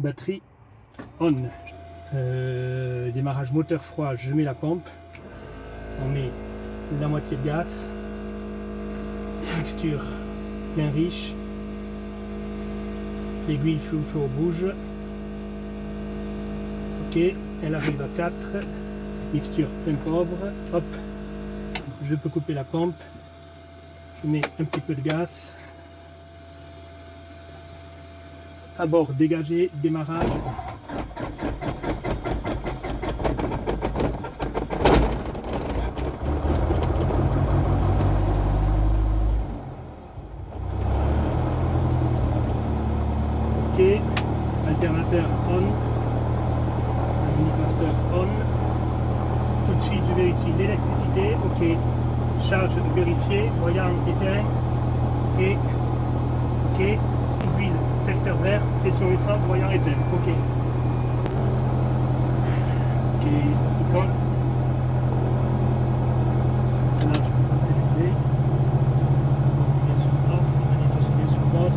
Batterie on. Démarrage moteur froid, je mets la pompe. On met la moitié de gaz. Mixture bien riche. L'aiguille flow bouge. Ok, elle arrive à 4. Mixture bien pauvre. Hop, je peux couper la pompe. Je mets un petit peu de gaz. À bord dégagé, démarrage. Ok, alternateur on, mini-caster on. Tout de suite je vérifie l'électricité. Ok, charge vérifiée, voyant éteint. Et ok, huile secteur vert, pression essence, voyant éteint. Ok. Ok, tout compte. Là je peux pas téléviser. Bien sur off, manipulation bien sur off.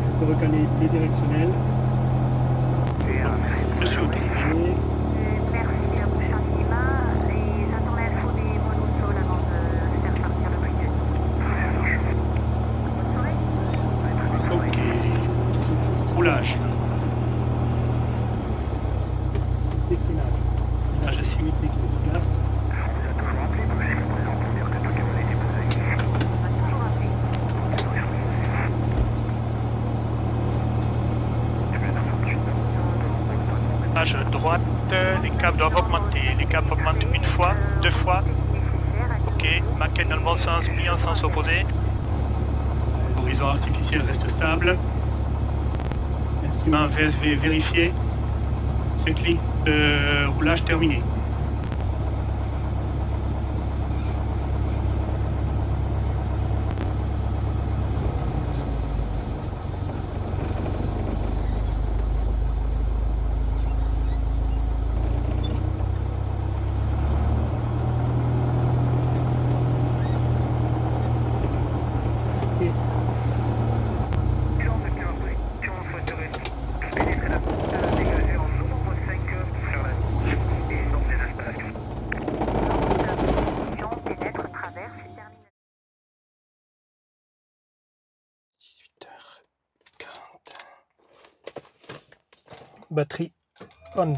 Je peux recaler les directionnels. Je suis utilisé. Merci à vous, cher minima, et j'attends l'info des vols au sol avant de faire partir le week-end. Bonne soirée. Ok. Roulage. C'est freinage. Freinage symétrique efficace. Page droite, les câbles doivent augmenter. Les câbles augmentent une fois, deux fois. Ok, maquette dans le bon sens, plie en sens opposé. Horizon artificiel reste stable. Instrument VSV vérifié. Checklist de roulage terminé. Batterie on.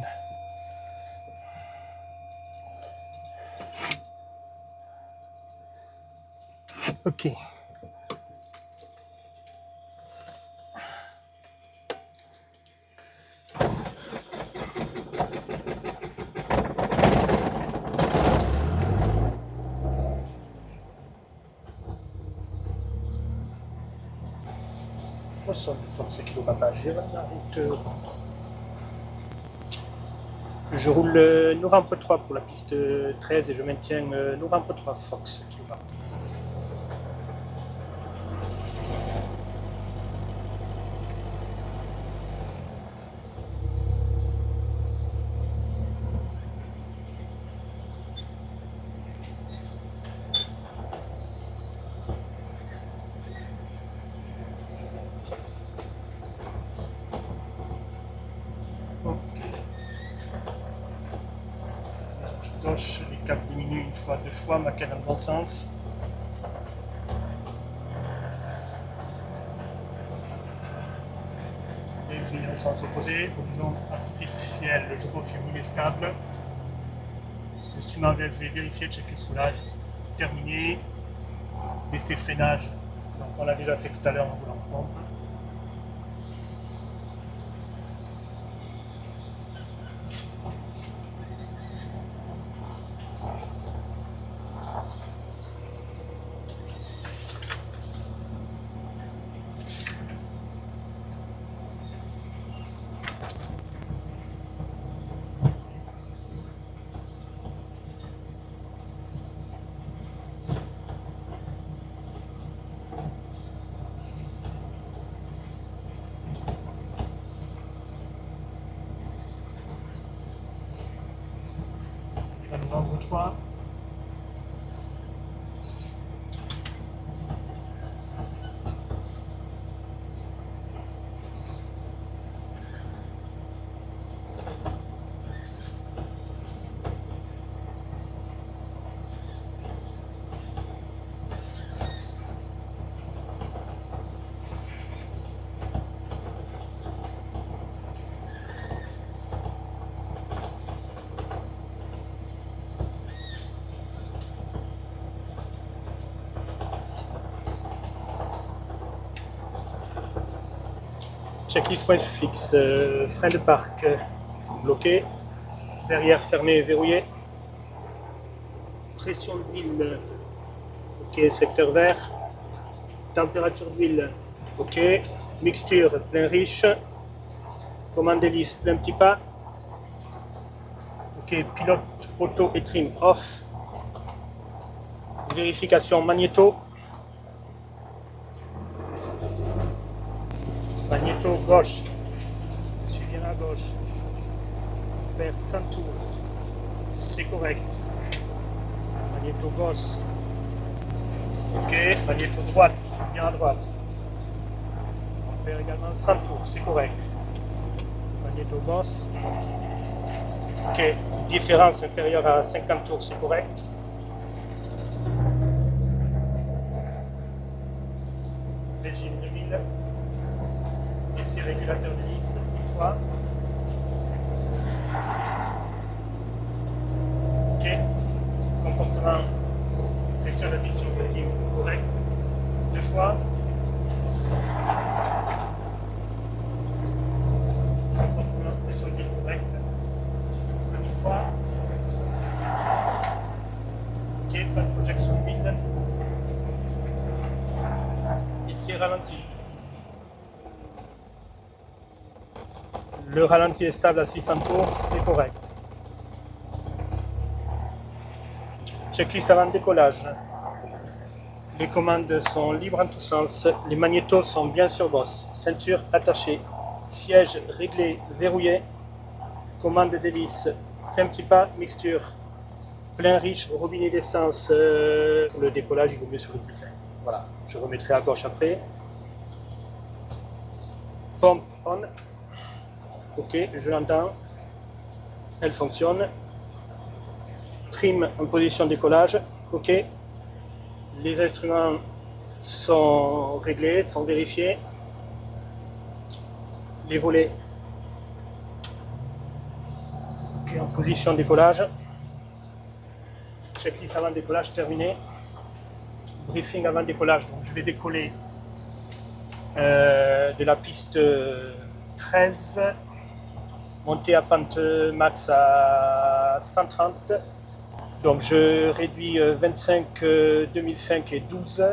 Ok. Au sol, force kilopapage, je roule novembre 3 pour la piste 13 et je maintiens novembre 3 Fox kilowatt. Cloche, les câbles diminuent une fois, deux fois, maquette dans le bon sens. Et puis dans le sens opposé, horizon artificiel, je confirme, il est stable. Instrument VSV vérifié, checklist roulage terminé. Laisser freinage, donc on l'a déjà fait tout à l'heure en roulant pompe. Novembre 3. Checklist point fixe, frein de parc bloqué, verrière fermée et verrouillée, pression d'huile, ok, secteur vert, température d'huile, ok, mixture plein riche, commande d'hélice plein petit pas, ok, pilote auto et trim off, vérification magnéto, magnéto gauche, je suis bien à gauche, vers 100 tours, c'est correct, magnéto gauche, ok, magnéto droite, je suis bien à droite, on fait également 100 tours, c'est correct, magnéto gauche, ok, différence inférieure à 50 tours, c'est correct, régime 2000, essai régulateur d'hélice, une fois. Ok, comportement, pression d'admission opérative correct, deux fois. Comportement, pression d'huile correct, une fois. Ok, pas de projection d'huile. Essai ralenti. Le ralenti est stable à 600 tours, c'est correct. Checklist avant décollage. Les commandes sont libres en tous sens. Les magnétos sont bien sur bosse. Ceinture attachée. Siège réglé, verrouillé. Commande d'hélice. Plein petit pas, mixture. Plein riche, robinet d'essence. Pour le décollage, il vaut mieux sur le plus plein. Voilà, je remettrai à gauche après. Pompe on. Ok, je l'entends. Elle fonctionne. Trim en position décollage. Ok. Les instruments sont réglés, sont vérifiés. Les volets et en position décollage. Checklist avant décollage terminé. Briefing avant décollage. Donc je vais décoller de la piste 13. Montée à pente max à 130. Donc je réduis 25, 2005 et 12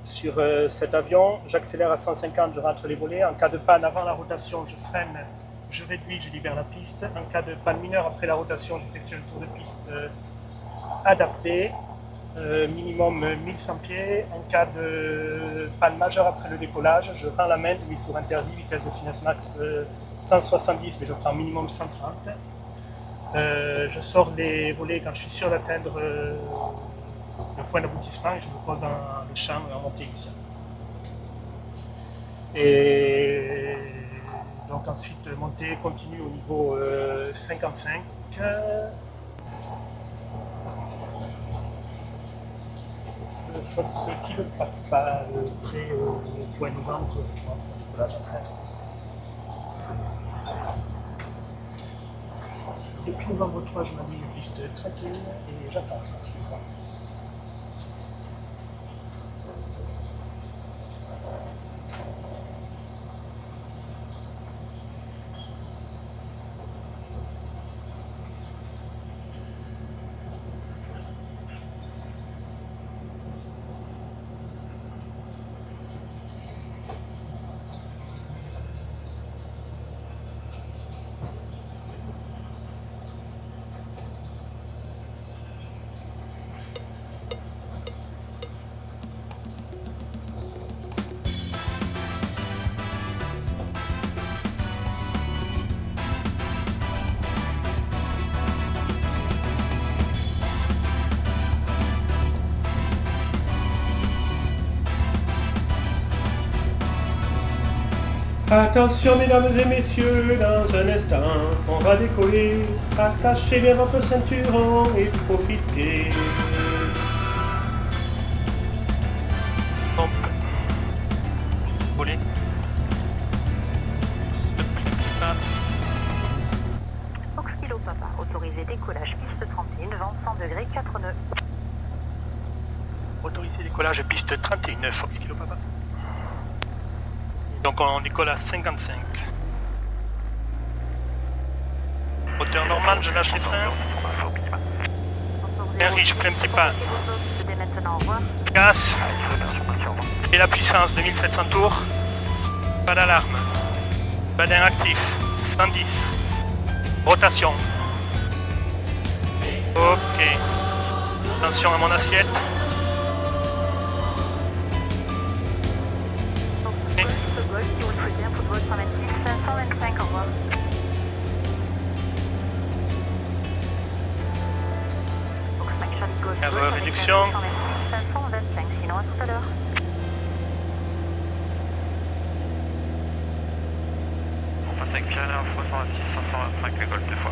sur cet avion. J'accélère à 150, je rentre les volets. En cas de panne avant la rotation, je freine, je réduis, je libère la piste. En cas de panne mineure après la rotation, j'effectue un tour de piste adapté. Minimum 1100 pieds. En cas de panne majeure après le décollage, je rends la main, demi-tour interdit, vitesse de finesse max 170, mais je prends minimum 130. Je sors les volets quand je suis sûr d'atteindre le point d'aboutissement et je me pose dans le champ en montée initiale. Et donc ensuite montée continue au niveau 55. Fox Kilo Papa, près au point novembre, je pense, au décollage à 13. Depuis novembre 3, je m'aligne une piste tranquille et j'attends ça. Attention mesdames et messieurs, dans un instant, on va décoller. Attachez bien votre ceinturon et profitez. Pompe. Volet. Fox Kilo Papa, autorisé décollage piste 31, vent 100 degrés, 4 nœuds. Autorisé décollage piste 31, Fox Kilo Papa. Donc on décolle à 55. Hauteur normale, je lâche les freins. Bien riche, plein petit pas. Casse. Et la puissance de 1700 tours. Pas d'alarme. Badin actif. 110. Rotation. Ok. Attention à mon assiette. Si vous le souhaitez, un football 126, 525, au revoir. Donc 5 Charlie Golf, Erreur, réduction. 126, 525, sinon à tout à l'heure. On passe avec Pierre, 126, 525, Golf 2 fois.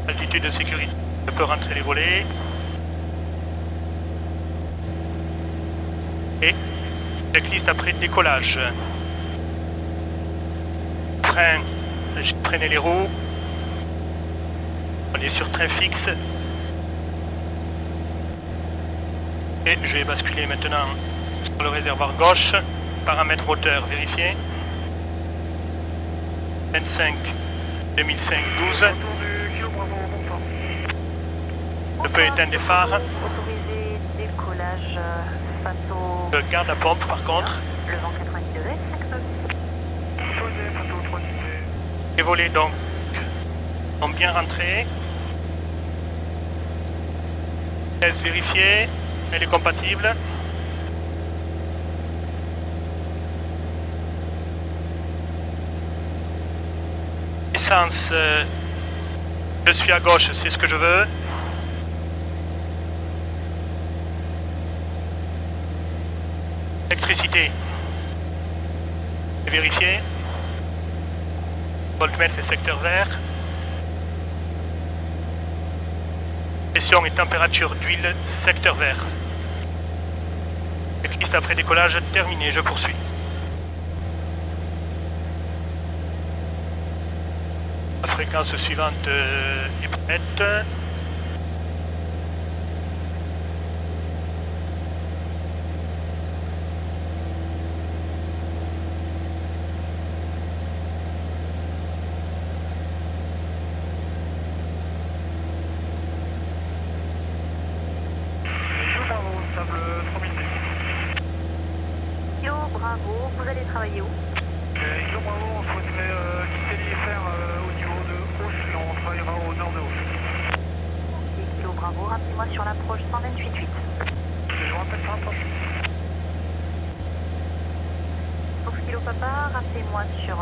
Altitude de sécurité. Je peux rentrer les volets. Et checklist après décollage. Frein. J'ai freiné les roues. On est sur train fixe. Et je vais basculer maintenant sur le réservoir gauche. Paramètres moteur vérifié. 25 2005 12. Je peux éteindre les phares. Autorisé décollage face au... Je garde la pompe par contre. Le vent 90 degrés, 5 nœuds. Les volets donc sont bien rentrés. Caisse vérifiée. Elle est compatible. Essence. Je suis à gauche, c'est ce que je veux. Électricité. Vérifier. Voltmètre et secteur vert. Pression et température d'huile, secteur vert. Checklist après décollage terminé, je poursuis. La fréquence suivante est prête. Kilo Bravo, vous allez travailler où? Kilo Bravo, on souhaiterait quitter l'IFR au niveau de Hausse et on travaillera au nord de Hausse. Et Kilo Bravo, rappelez-moi sur l'approche 128.8. Je vous rappelle ça, Donc Kilo Papa, rappelez-moi sur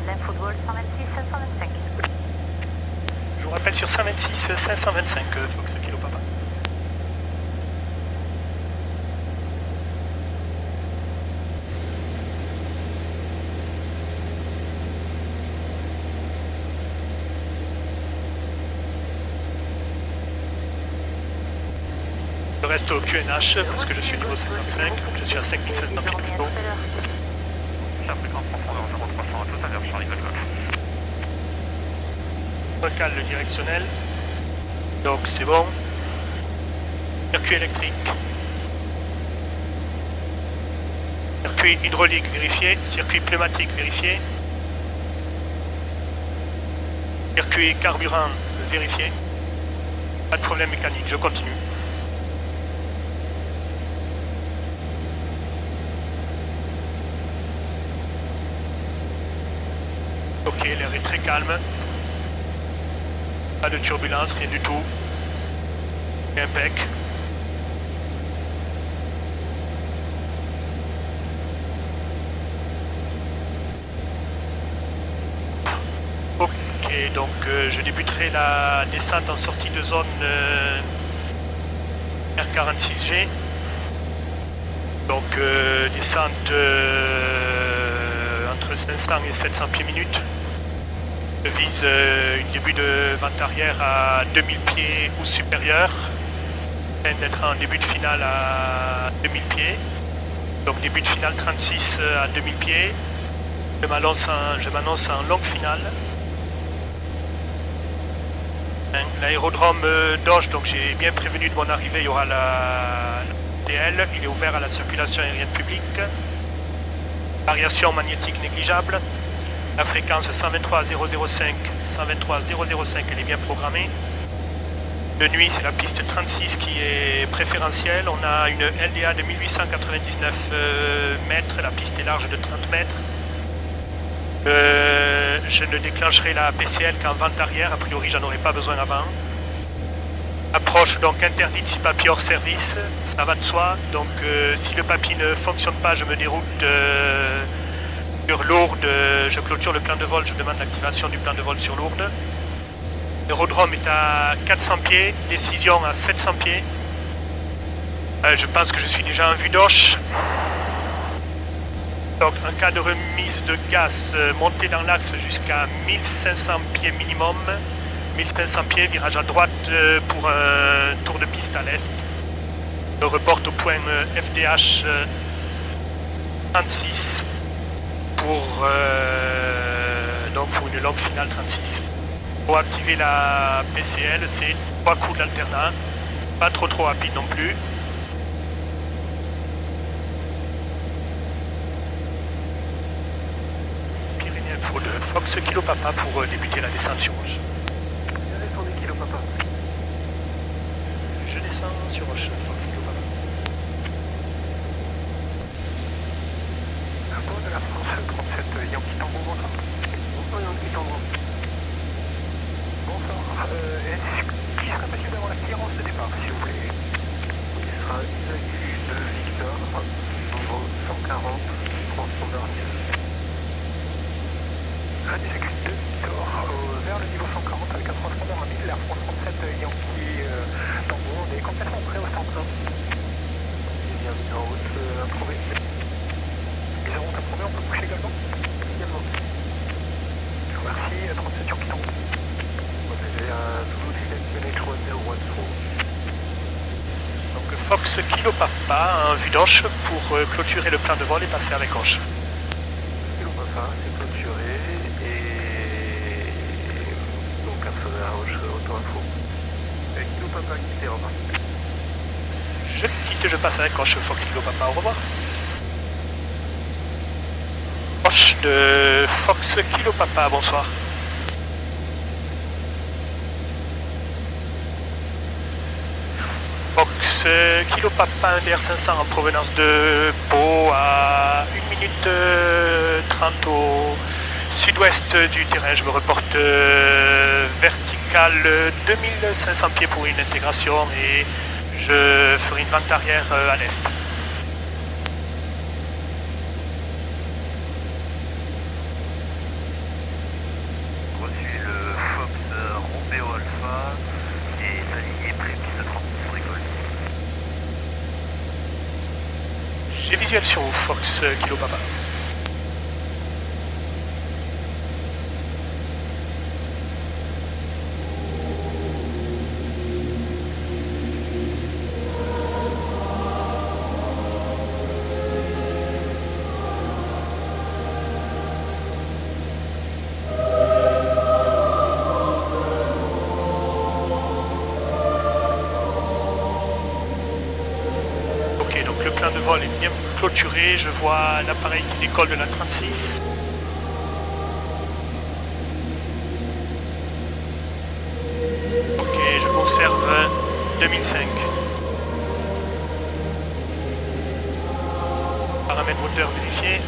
l'info de vol 126 525. Je vous rappelle sur 126 525 Fox Kilo Papa. Je reste au QNH parce que je suis niveau 55, je suis à 5700 pieds plus haut. La fréquence profondeur 0300 à tout à l'heure, Charlie Golf. Recale le directionnel. Donc c'est bon. Circuit électrique. Circuit hydraulique vérifié. Circuit pneumatique vérifié. Circuit carburant vérifié. Pas de problème mécanique, je continue. Ok, l'air est très calme. Pas de turbulence, rien du tout. Impec. Ok, donc je débuterai la descente en sortie de zone R46G. Donc descente entre 500 et 700 pieds minutes. Je vise une début de vente arrière à 2000 pieds ou supérieur. Je viens d'être en début de finale à 2000 pieds. Donc début de finale 36 à 2000 pieds. Je m'annonce en longue finale. L'aérodrome d'Auch, donc j'ai bien prévenu de mon arrivée, il y aura la DL, il est ouvert à la circulation aérienne publique. Variation magnétique négligeable. La fréquence 123.005, 123.005, elle est bien programmée. De nuit, c'est la piste 36 qui est préférentielle. On a une LDA de 1899 mètres, la piste est large de 30 mètres. Je ne déclencherai la PCL qu'en vente arrière, a priori j'en aurai pas besoin avant. Approche donc interdite si papier hors service, ça va de soi. Donc si le papier ne fonctionne pas, je me déroute sur Lourdes, je clôture le plan de vol, je demande l'activation du plan de vol sur Lourdes. L'aérodrome est à 400 pieds, décision à 700 pieds. Je pense que je suis déjà en vue d'Auch. Donc en cas de remise de gaz, montée dans l'axe jusqu'à 1500 pieds minimum. 1500 pieds, virage à droite pour un tour de piste à l'est. Je reporte au point FDH 36 pour une longue finale 36. Pour activer la PCL, c'est 3 coups d'alternat, pas trop rapide non plus. Pyrénées Info de Fox Kilo Papa pour débuter la descente sur Auch. Descendez Kilo Papa. Je descends sur Auch, Fox Kilo Papa. Info de la France 37 Yankee Tango, bonsoir. Bonsoir Yankee Tango. Bonsoir. Qui sera monsieur d'avoir la clearance de départ, s'il vous plaît? Qui sera Isaac de Victor, niveau 140, transpondeur. Radio de Victor, vers le niveau 140 avec un transpondeur à 1000, l'Air France 37 Yankee Tango. On est complètement prêt au centre. Il est bien mis en route, approuvé. Les routes approuvées, on peut coucher également? Également. Je vous remercie, 37 Yankee Tango. Donc Fox Kilo Papa en vue d'Auch pour clôturer le plan de vol et passer avec Auch. Kilo Papa, c'est clôturé et donc un feu à Auch, auto-info. Kilo Papa, quittez, au revoir. Je quitte, je passe avec Auch, Fox Kilo Papa, au revoir. Auch de Fox Kilo Papa, bonsoir. Fox Kilo Papa, un DR500 en provenance de Pau à 1 minute 30 au sud-ouest du terrain. Je me reporte vertical 2500 pieds pour une intégration et je ferai une vente arrière à l'est. Reçu le Fox Romeo Alpha et aligné pré-piste 30 pour école. J'ai visuel sur vous, Fox Kilo Papa. Ok, donc le plan de vol est bien clôturé, je vois l'appareil qui décolle de la 36. Ok, je conserve 2005. Paramètres moteur vérifié.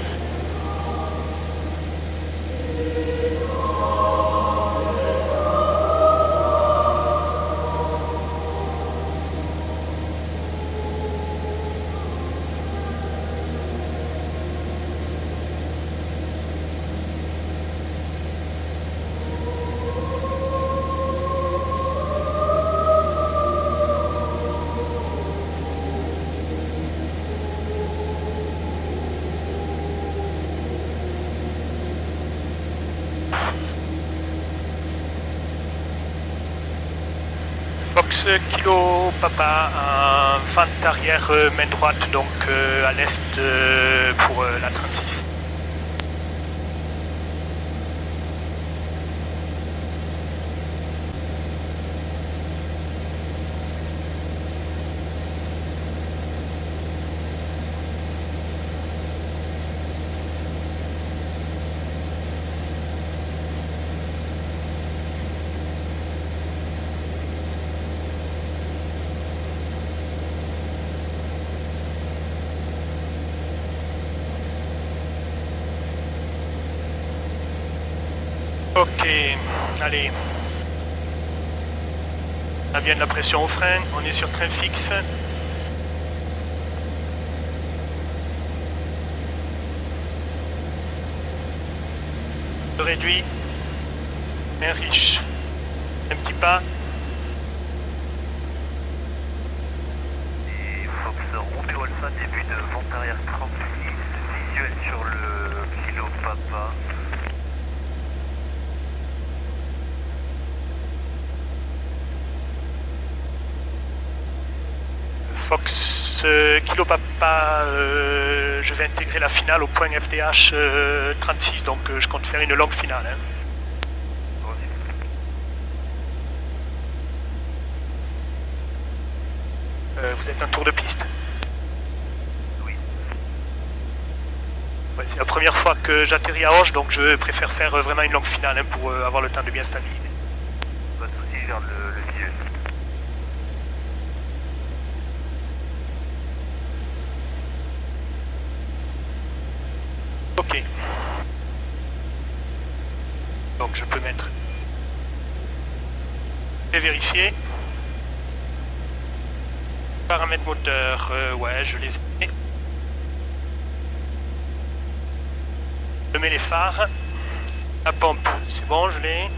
Fox Kilo Papa, en fente arrière main droite, donc à l'est pour la 36. Ok, allez. On a bien de la pression au frein, on est sur train fixe. Je réduis. Un riche. Un petit pas. Et Fox Romeo Alpha, début de vente arrière 36, visuel sur le Kilo Papa. Fox Kilo Papa, je vais intégrer la finale au point FDH 36, donc je compte faire une longue finale. Hein. Vous êtes un tour de piste? Oui. Ouais, c'est la première fois que j'atterris à Orge, donc je préfère faire vraiment une longue finale hein, pour avoir le temps de bien stabiliser. Pas de soucis, vers le visuel. Ok. Donc je peux mettre. Je vais vérifier. Paramètres moteur, ouais, je les ai. Je mets les phares. La pompe, c'est bon, je l'ai.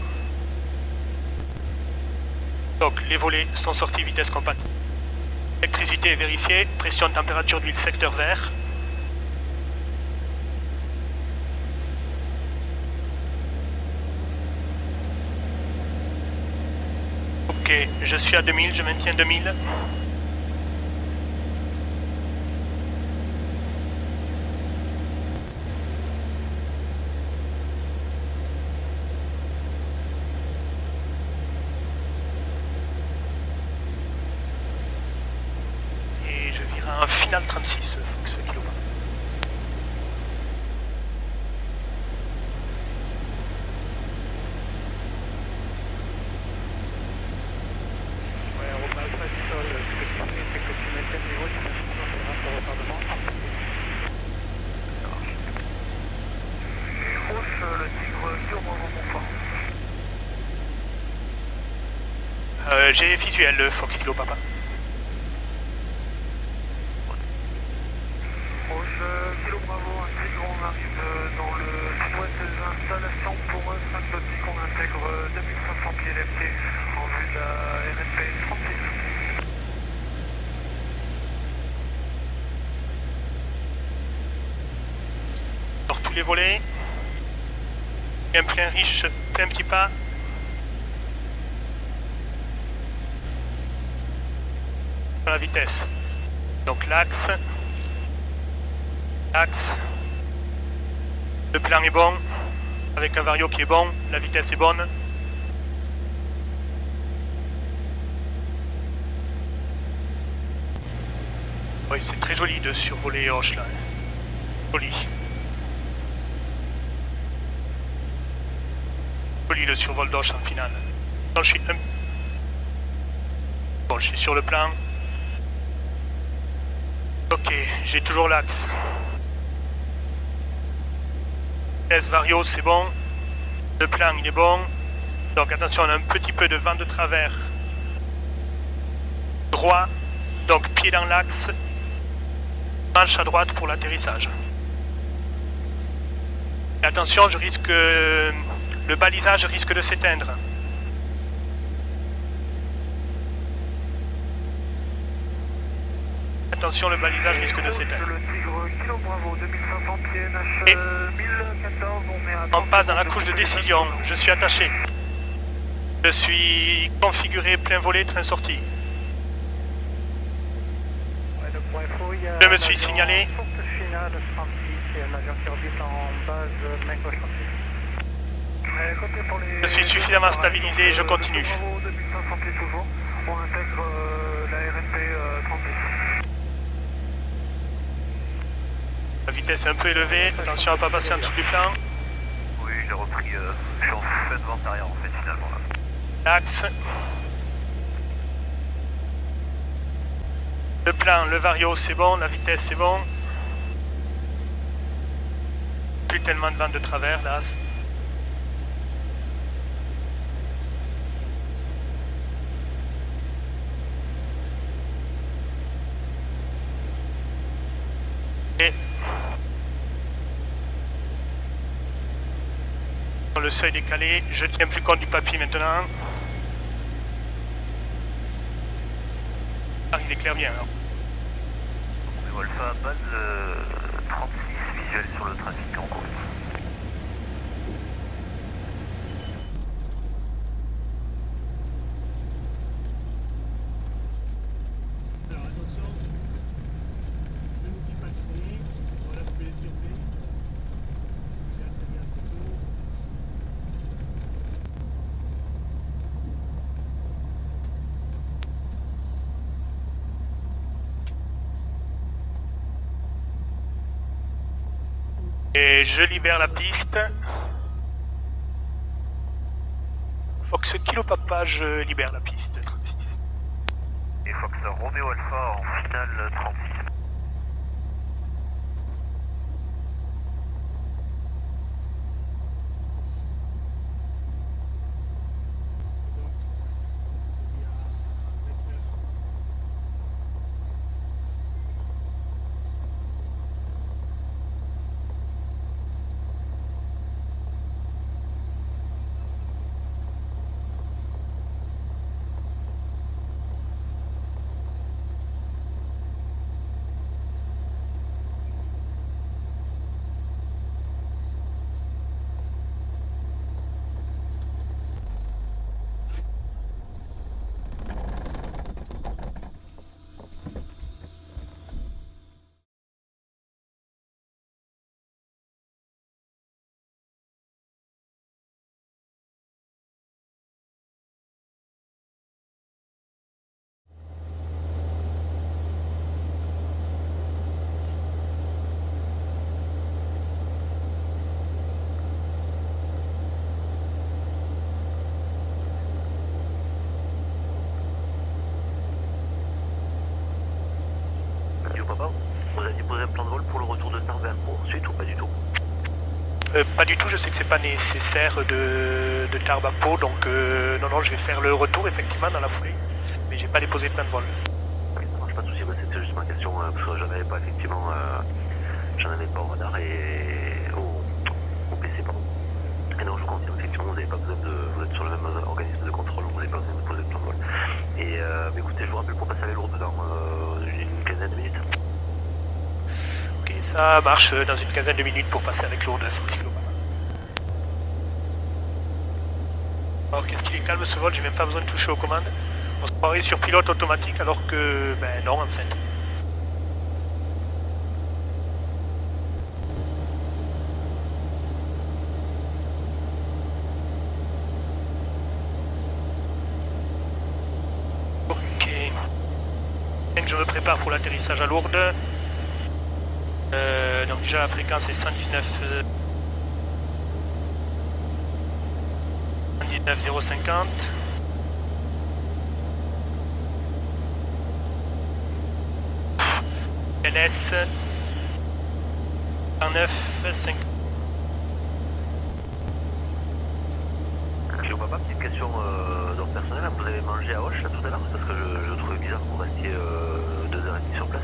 Donc les volets sont sortis vitesse compatible. Électricité est vérifiée. Pression, température d'huile secteur vert. Ok, je suis à 2000, je maintiens 2000. Et je vire à un final 36, Fox Kilo. Le Tigre sur mon Montfort. J'ai visuel, Fox Kilo Papa. Rouge, Kilo Bravo, un Tigre, on arrive dans le sud-ouest des installations pour 5 nautique, on intègre 2500 pieds LFT en vue de la RNP 36. Alors tous les volets. Et un plein riche, plein petit pas. Sur la vitesse. Donc l'axe. L'axe. Le plan est bon. Avec un vario qui est bon. La vitesse est bonne. Oui, c'est très joli de survoler Hoche là. Joli. Joli le survol d'Hoche en finale. Non, je suis bon, je suis sur le plan. Ok, j'ai toujours l'axe. S vario, c'est bon. Le plan, il est bon. Donc attention, on a un petit peu de vent de travers. Droit. Donc pied dans l'axe. Manche à droite pour l'atterrissage. Et attention, je risque... le balisage risque de s'éteindre. Attention, le balisage risque de s'éteindre. Le Tigre, Kilo Bravo, 2500 pieds, NH Et 1014, on est à... on passe dans la couche de décision. Je suis attaché. Je suis configuré plein volet, train sorti. Je me suis signalé. Je suis suffisamment stabilisé, je continue. On intègre la RNP 36. La vitesse est un peu élevée, attention à ne pas passer en dessous du plan. Oui, j'ai repris, je suis en fin de vente arrière en fait finalement là. L'axe. Le plan, le vario c'est bon, la vitesse c'est bon. Plus tellement de vent de travers là. Et le seuil décalé, je tiens plus compte du papier maintenant. Ah, il éclaire bien. Hein. Alpha, base 36 visuel sur le trafic en cours. Alors attention, je ne dis pas de freiner, voilà vous pouvez laisser rouler. Bien, très bien, c'est tout. Et je libère la piste. Fox Kilo Papa, je libère la piste. 36. Et Fox Romeo Alpha en finale 36. Donc, il y a 29. Papa, vous avez posé un plan de vol pour le retour de Tarbes pour ensuite ou pas du tout? Pas du tout, je sais que c'est pas nécessaire de Tarbes à Pau, donc non, je vais faire le retour effectivement dans la foulée, mais j'ai pas déposé plein de vol. Oui, ça marche, pas de soucis, bah, c'était juste ma question, parce que j'en avais pas effectivement, j'en avais pas au radar et au PC, pardon. Et non, je confirme, effectivement, vous n'avez pas besoin vous êtes sur le même organisme de contrôle, vous n'avez pas besoin de poser le plan de vol. Et bah, écoutez, je vous rappelle pour passer à les lourdes dans une quinzaine de minutes. Ok, ça marche dans une quinzaine de minutes pour passer avec lourde Fox Kilo Papa. Alors qu'est-ce qu'il est calme ce vol, j'ai même pas besoin de toucher aux commandes. On se croirait sur pilote automatique alors que, ben non en fait. Ok. Je me prépare pour l'atterrissage à Lourdes. Donc déjà la fréquence est 119 050. LS 109 5. Kilo Papa, petite question d'ordre personnel, vous avez mangé à Hoche là, tout à l'heure? Parce que je trouvais bizarre que vous restiez 2h30 sur place.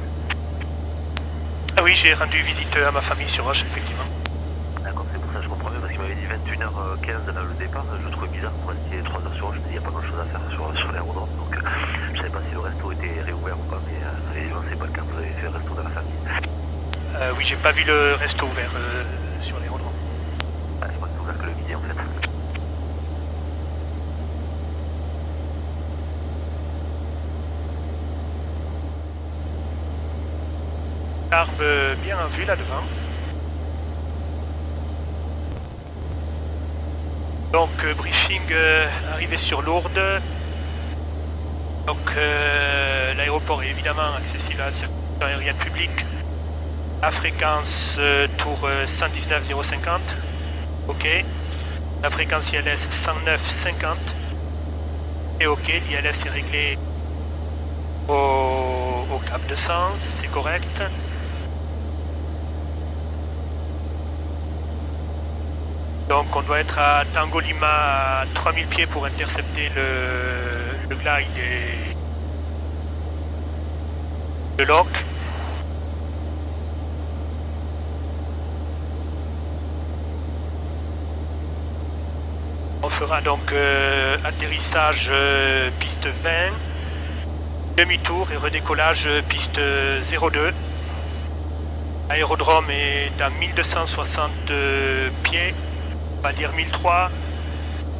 Ah oui, j'ai rendu visite à ma famille sur Roche, effectivement. D'accord, c'est pour ça que je comprends mieux, parce qu'il m'avait dit 21h15 là, le départ, je trouvais bizarre que vous restiez 3h sur Roche, il n'y a pas grand chose à faire sur l'aérodrome, donc je savais pas si le resto était réouvert ou pas, mais évidemment c'est pas le cas, vous avez fait le resto de la famille. Oui, j'ai pas vu le resto ouvert sur l'aérodrome. Ah, c'est pas ouvert que le midi en fait. Arbe bien en vue là devant. Donc briefing arrivé sur Lourdes. Donc l'aéroport est évidemment accessible à la circulation aérienne publique. La fréquence tour 119 050. Ok. La fréquence ILS 109 50. Et ok, l'ILS est réglé au cap de sens, c'est correct. Donc on doit être à Tango Lima à 3000 pieds pour intercepter le glide et le lock. On fera donc atterrissage piste 20, demi-tour et redécollage piste 02. L'aérodrome est à 1260 pieds, on va dire 1003.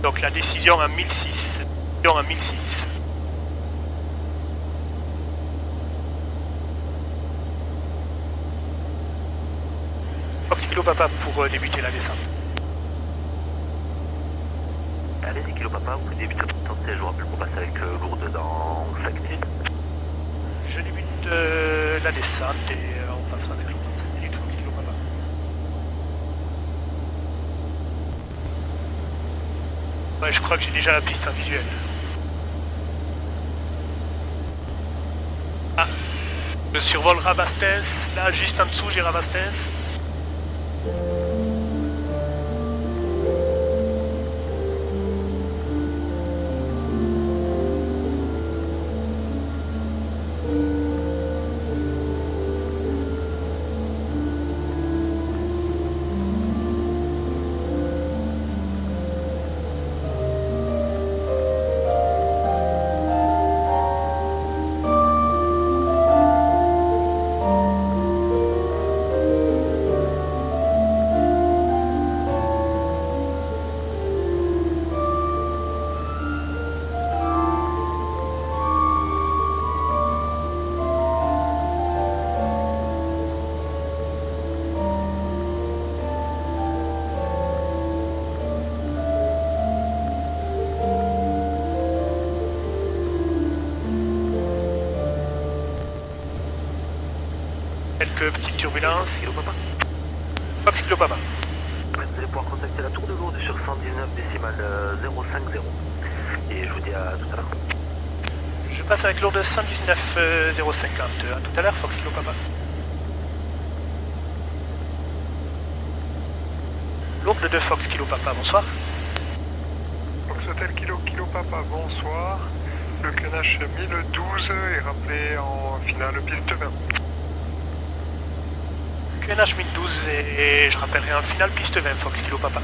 Donc la décision à 1006. Décision à 1006. Fox Kilo Papa pour débuter la descente. Allez-y, Kilo Papa, vous débutez votre descente, je vous rappelle pour passer avec Lourdes dans 5 minutes. Je débute la descente et on passera avec Lourdes dans 5 minutes, Fox Kilo Papa. Ouais, je crois que j'ai déjà la piste en visuel. Ah, je survole Rabastens, là juste en dessous j'ai Rabastens. Quelques petites turbulences. Kilo Papa. Fox Kilo Papa. Vous allez pouvoir contacter la tour de Lourdes sur 119 décimales 050. Et je vous dis à tout à l'heure. Je passe avec Lourdes 119 050. À tout à l'heure, Fox Kilo Papa. Lourdes de Fox Kilo Papa, bonsoir. Fox Hotel Kilo Papa, bonsoir. Le QNH 1012 est rappelé en finale piste 20. QNH 1012 et je rappellerai en finale piste 20, Fox Kilo Papa.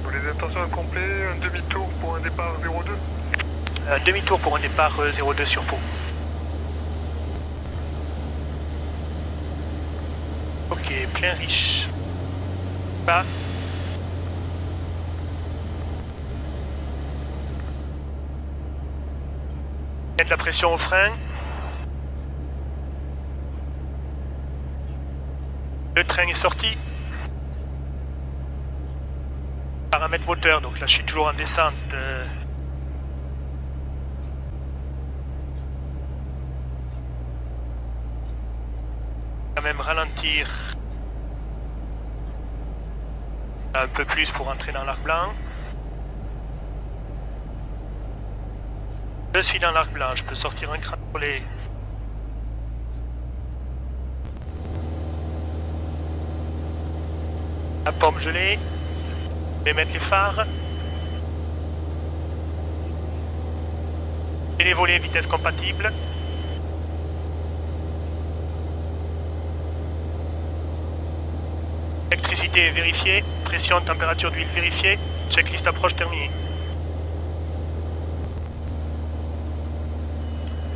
Vous les intentions à complet, un demi-tour pour un départ 02. Un demi-tour pour un départ 02 sur Pau. Ok, plein riche. Bas. Il y a de la pression au frein. Le train est sorti. Paramètre moteur, donc là je suis toujours en descente. Quand même ralentir un peu plus pour entrer dans l'arc blanc. Je suis dans l'arc blanc, je peux sortir un cran pour les... La pomme gelée. Je vais mettre les phares. Et les volets vitesse compatible. Électricité vérifiée. Pression, température d'huile vérifiée. Checklist approche terminée.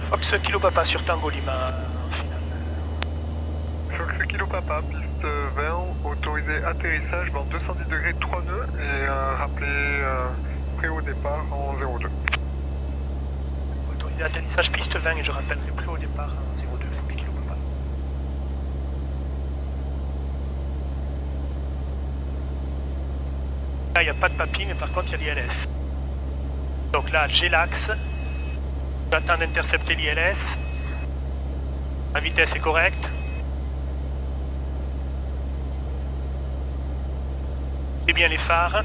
Fox Kilo Papa sur Tango Lima en finale. Fox Kilo Papa, piste 20, autorisé atterrissage dans 210 degrés 3 nœuds et rappelé prêt au départ en 02. Autorisé atterrissage piste 20 et je rappellerai prêt au départ en 02, Fox Kilo Papa. Là, il n'y a pas de papy, mais par contre, il y a l'ILS. Donc là, j'ai l'axe. J'attends d'intercepter l'ILS. La vitesse est correcte. Et bien les phares.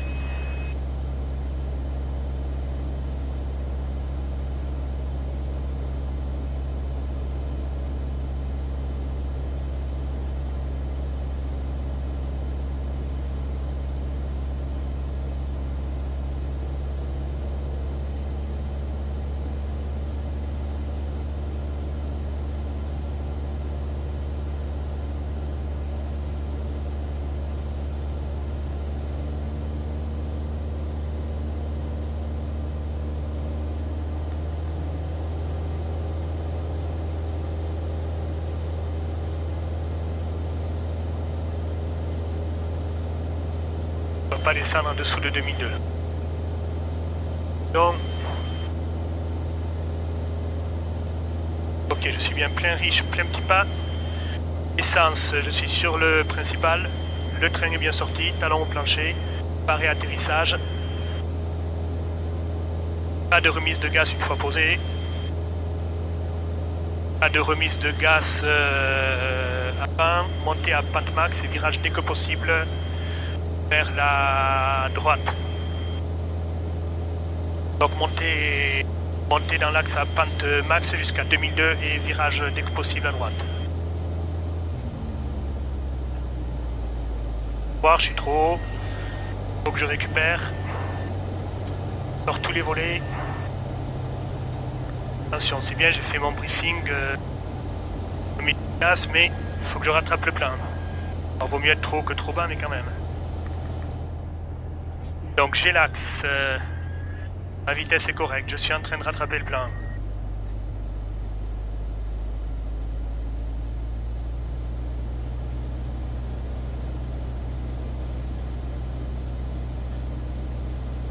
On ne va pas descendre en dessous de 2002. Donc, ok, je suis bien plein riche, plein petit pas. Essence, je suis sur le principal. Le train est bien sorti, talon au plancher, paré atterrissage. Pas de remise de gaz une fois posé. Pas de remise de gaz à fin. Montée à pente max et virage dès que possible vers la droite. Donc monter dans l'axe à pente max jusqu'à 2002 et virage dès que possible à droite. Voir, je suis trop haut. Faut que je récupère. Sors tous les volets. Attention, c'est bien, j'ai fait mon briefing mais il faut que je rattrape le plein. Alors vaut mieux être trop haut que trop bas, mais quand même. Donc j'ai l'axe. Ma vitesse est correcte, je suis en train de rattraper le plein.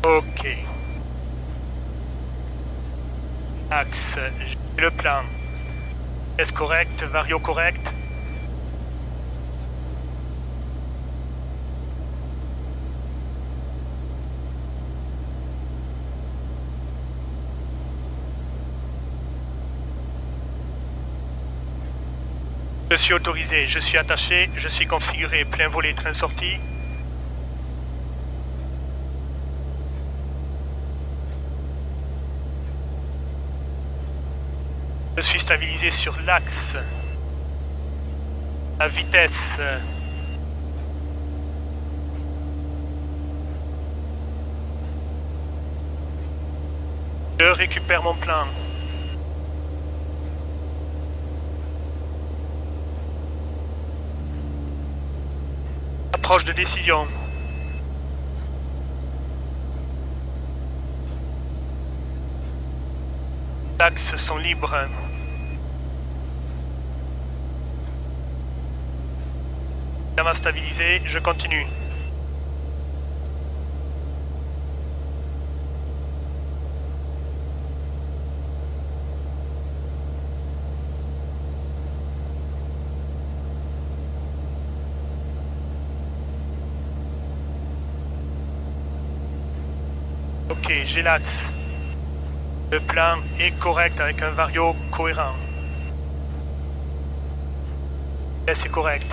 Ok. Axe, j'ai le plein. Vitesse correcte, vario correct. Je suis autorisé, je suis attaché, je suis configuré, plein volet, train sorti. Je suis stabilisé sur l'axe. La vitesse. Je récupère mon plein. Approche de décision. Les axes sont libres. Ça m'a stabilisé, je continue. Ok, j'ai l'axe. Le plan est correct avec un vario cohérent. C'est correct.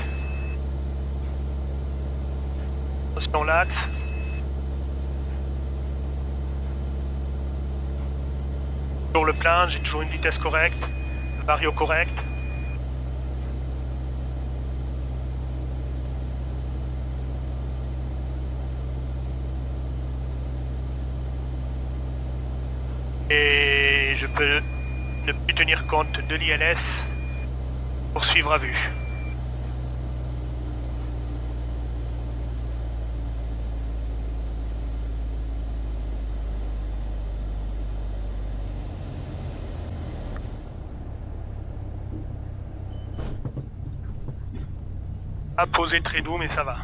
Attention l'axe. Sur le plan, j'ai toujours une vitesse correcte. Vario correct. Et je peux ne plus tenir compte de l'ILS pour suivre à vue. À poser très doux, mais ça va.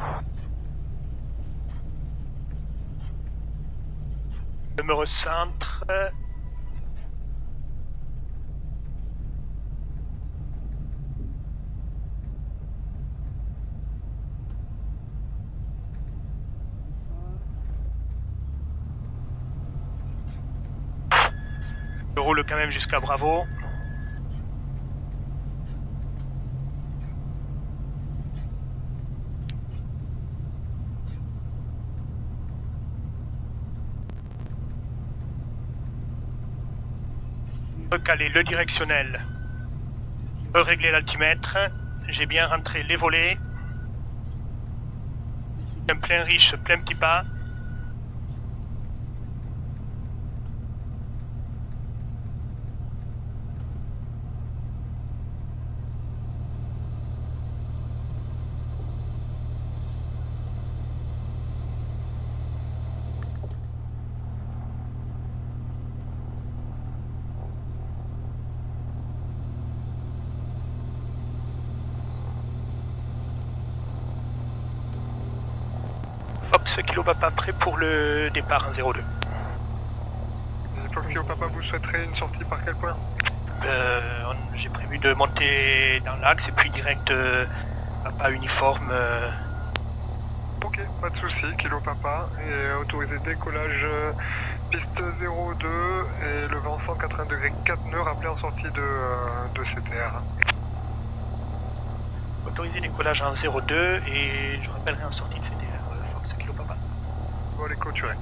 Je me recentre. Je roule quand même jusqu'à Bravo. Recaler le directionnel. Régler l'altimètre. J'ai bien rentré les volets. Un plein riche, plein petit pas. Fox Kilo Papa prêt pour le départ en 02. Fox Kilo Papa, vous souhaiterez une sortie par quel point? J'ai prévu de monter dans l'axe et puis direct Papa uniforme. Ok, pas de souci, Kilo Papa, et autorisé décollage piste 02 et le vent 180 degrés 4 nœuds, rappelé en sortie de CTR. Autorisé décollage en 02 et je rappellerai en sortie de CTR. Fox Kilo Papa. Bon, les clôturés.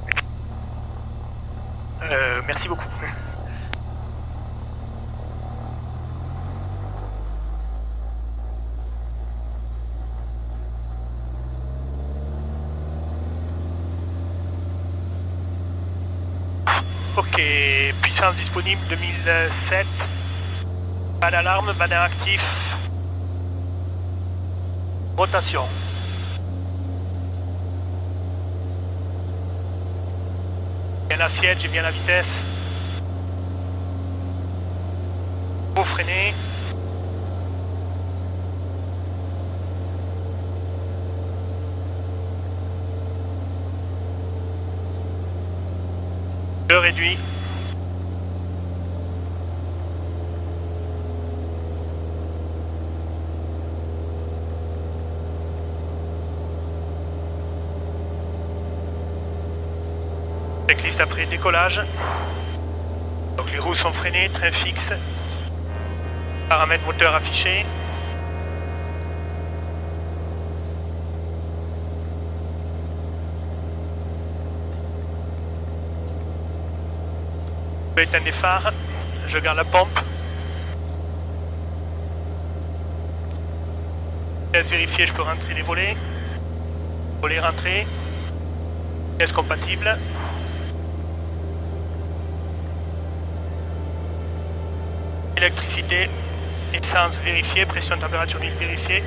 Merci beaucoup. Ok, puissance disponible 2007. Pas d'alarme, banner actif. Rotation. Bien l'assiette, j'ai bien la vitesse. Faut freiner. Je réduis. Checklist après décollage. Donc les roues sont freinées, train fixe. Paramètres moteur affichés. Je éteindre les phares. Je garde la pompe. Pièce vérifiée, je peux rentrer les volets. Volets rentrés. Pièce compatible. Électricité, essence vérifiée, pression température d'huile vérifiée.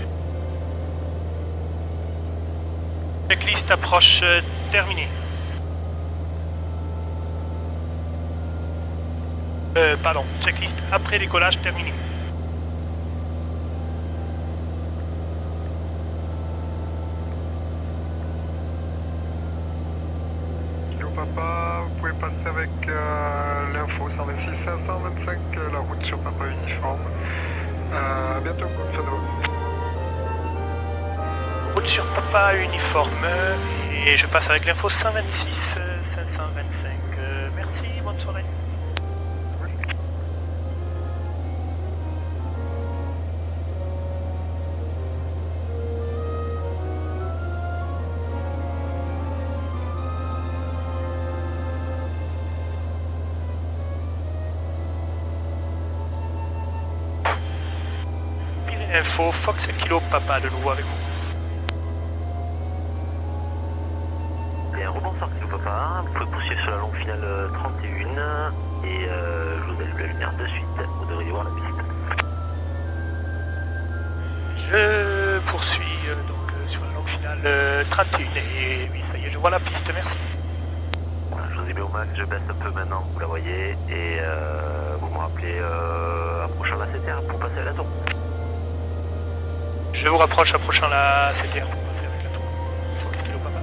Checklist approche terminée. Pardon, checklist après décollage terminée. Kilo Papa, vous pouvez passer avec l'info 126 525, la route sur Papa uniforme. Bientôt, Fano. Route sur Papa uniforme et je passe avec l'info 126 525. Merci, bonne soirée. Info Fox Kilo Papa de nouveau avec vous. Bien, rebonsoir Kilo Papa, vous pouvez poursuivre sur la longue finale 31 et je vous allume la lumière de suite, vous devriez voir la piste. Je poursuis sur la longue finale 31 et oui ça y est je vois la piste, merci. Voilà, je vous ai mis au max, je baisse un peu maintenant, vous la voyez, et vous me rappelez approchant la CTR pour passer à la tour. Je vous rapproche approchant la CTR pour passer avec la tour. Fox Kilo Papa.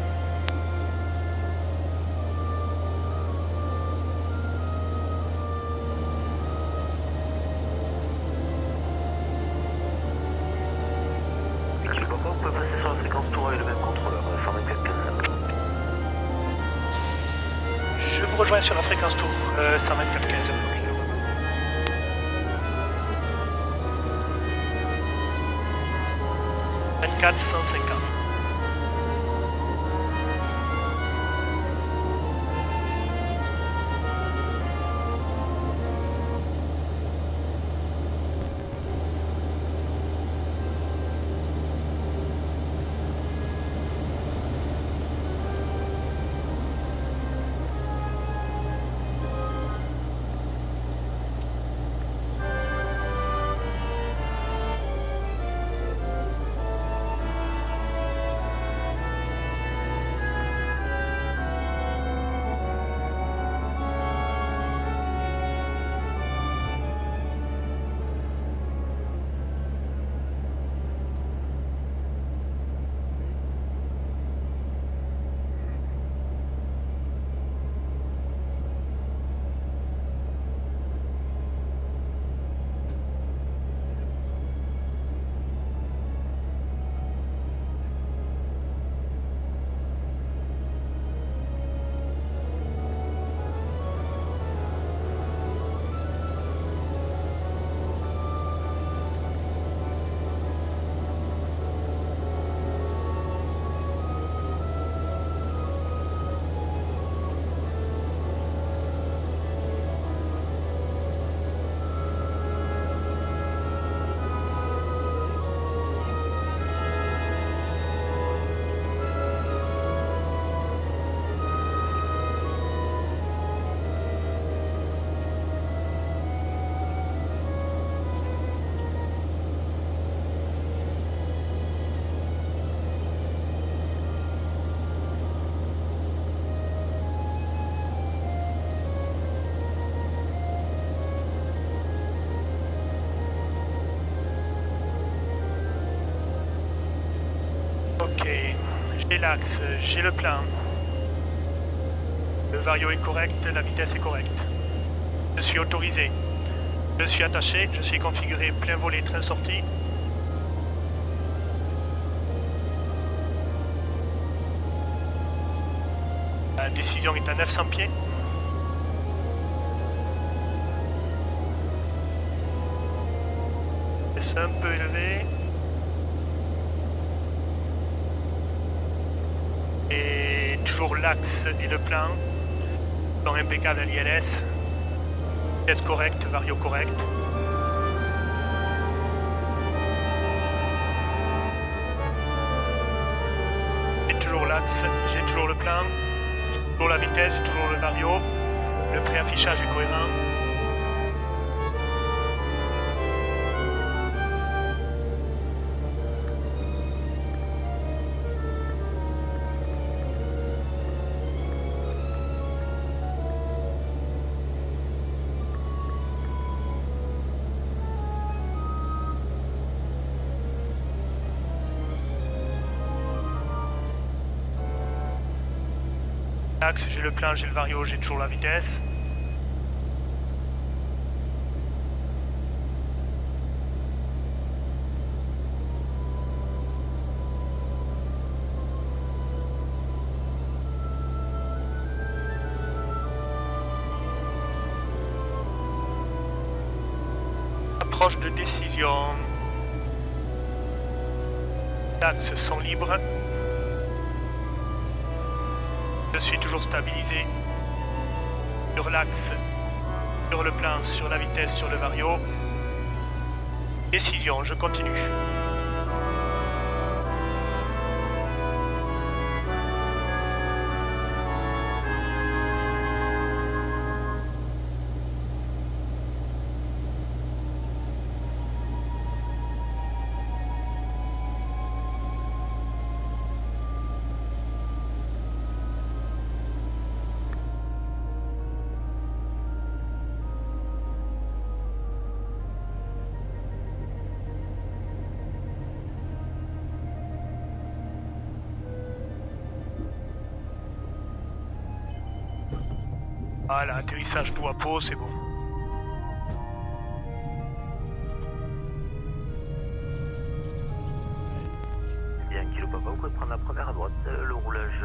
Kilo Papa, vous pouvez passer sur la fréquence tour avec le même contrôleur, 124 15. Je vous rejoins sur la fréquence tour 124 15 Kilo Papa. 450. Ok, j'ai l'axe, j'ai le plan. Le vario est correct, la vitesse est correcte. Je suis autorisé. Je suis attaché, je suis configuré plein volet train sortie. La décision est à 900 pieds. C'est un peu élevé. Et toujours l'axe et le plan. Plan impeccable à l'ILS. Vitesse correcte, vario correct. J'ai toujours l'axe, j'ai toujours le plan. Toujours la vitesse, toujours le vario. Le préaffichage est cohérent. L'axe, j'ai le plan, j'ai le vario, j'ai toujours la vitesse. Approche de décision. L'axe sont libres. Je suis toujours stabilisé sur l'axe, sur le plan, sur la vitesse, sur le vario. Décision, je continue. Voilà, atterrissage tout à peau, c'est bon. Bien, Kilo Papa, vous pouvez prendre la première à droite, le roulage